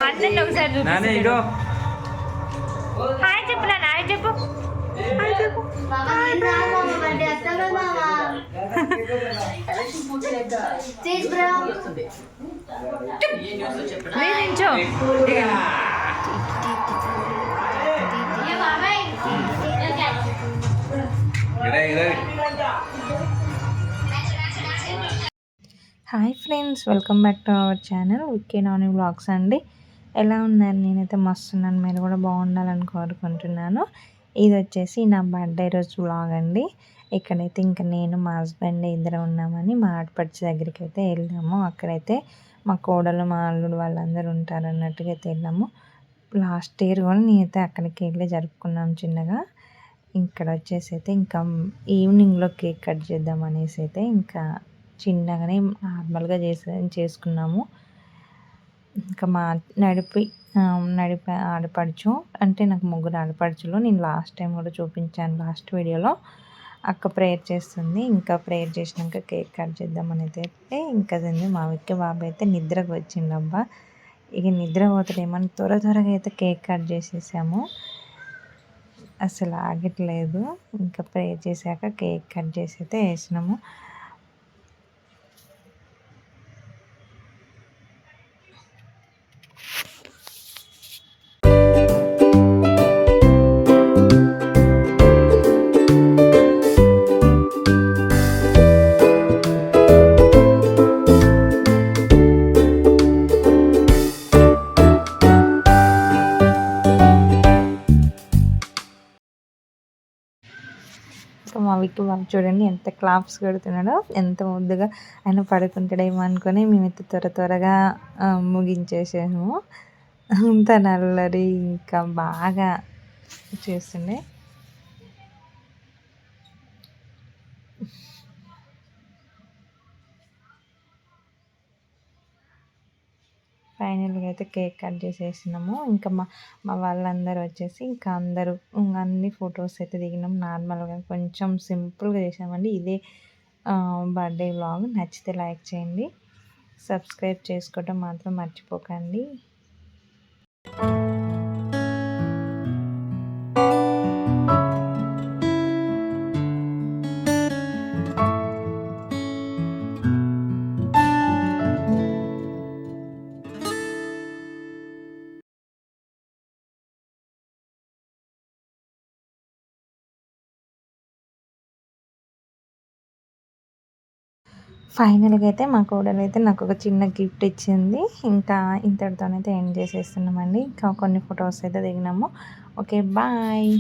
అన్నని ఒకసారి చూపిస్తాడు. హాయ్ చెప్పు నాన్న, హాయ్ చెప్పు, హాయ్ చెప్పు. నించో. Hi friends, welcome back to our channel Vicky Nani vlogs అండి. ఎలా ఉన్నారు? నేనైతే మస్తు ఉన్నాను, మీరు కూడా బాగుండాలని కోరుకుంటున్నాను. ఇది వచ్చేసి నా బర్త్డే రోజు వ్లాగ్ అండి. ఇక్కడైతే ఇంకా నేను మా హస్బెండ్ ఇద్దరు ఉన్నామని మా ఆడపడిచి దగ్గరికి అయితే వెళ్ళాము. అక్కడైతే మా కోడలు మా అల్లుడు వాళ్ళందరూ ఉంటారు అన్నట్టుగా అయితే వెళ్ళాము. లాస్ట్ ఇయర్ కూడా నేనైతే అక్కడికి వెళ్ళి జరుపుకున్నాం చిన్నగా. ఇక్కడ వచ్చేసి అయితే ఇంకా ఈవినింగ్లో కేక్ కట్ చేద్దాం అనేసి అయితే ఇంకా చిన్నగానే నార్మల్గా చేసుకున్నాము. ఇంకా మా నడిపి ఆడపడుచు అంటే నాకు ముగ్గురు ఆడపడుచులు. నేను లాస్ట్ టైం కూడా చూపించాను, లాస్ట్ వీడియోలో. అక్క ప్రేయర్ చేస్తుంది. ఇంకా ప్రేయర్ చేసినాక కేక్ కట్ చేద్దామని అయితే ఇంకా తింది. మా విక్కి బాబు అయితే నిద్రకు వచ్చిండబ్బా. ఇక నిద్ర పోతాడేమని త్వరగా అయితే కేక్ కట్ చేసేసాము. అసలు ఆగట్లేదు. ఇంకా ప్రేయర్ చేశాక కేక్ కట్ చేసి అయితే వేసినాము. మా విక్కి బాబు చూడండి ఎంత క్లాప్స్ కొడుతున్నాడో, ఎంత ముద్దుగా. ఆయన పడుకుంటాడేమో అనుకొని మేమైతే త్వరగా ముగించేసాము. తన అల్లరి ఇంకా బాగా చేస్తుండే. ఫైనల్గా అయితే కేక్ కట్ చేసేసినాము. ఇంకా మా వాళ్ళందరూ వచ్చేసి ఇంకా అందరూ అన్ని ఫొటోస్ అయితే దిగినాం. నార్మల్గా కొంచెం సింపుల్గా చేసామండి. ఇదే బర్త్డే వ్లాగ్. నచ్చితే లైక్ చేయండి, సబ్స్క్రైబ్ చేసుకోవడం మాత్రం మర్చిపోకండి. ఫైనల్గా అయితే మా కోడలు అయితే నాకు ఒక చిన్న గిఫ్ట్ ఇచ్చింది. ఇంకా ఇంతటితోనైతే ఎండ్ చేసేస్తున్నామండి. ఇంకా కొన్ని ఫొటోస్ అయితే దిగినాము. Okay, bye.